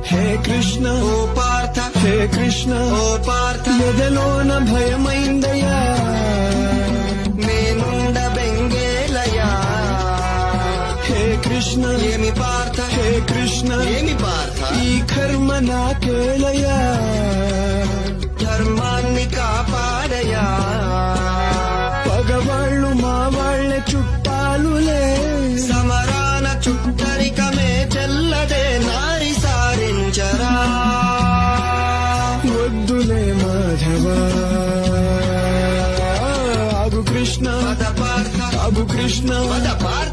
హే కృష్ణ ఓ పార్థ హే కృష్ణ ఓ పార్థ ఎదలోన భయమైందయ్యా నేనుండ బెంగేలయా హే కృష్ణ ఏమి పార్థ హే కృష్ణ ఏమి పార్థ ఈ కర్మ నాకేలయ్యా ధర్మాన్ని కాపాడయా పగవాళ్ళు మా వాళ్ళ చుట్టాలులే సమరాన చుట్టరికమే చెల్లదే నారి సారించరా వద్దులే మాధవా ఆగు కృష్ణ పద పార్థ ఆగు కృష్ణ పద పార్థ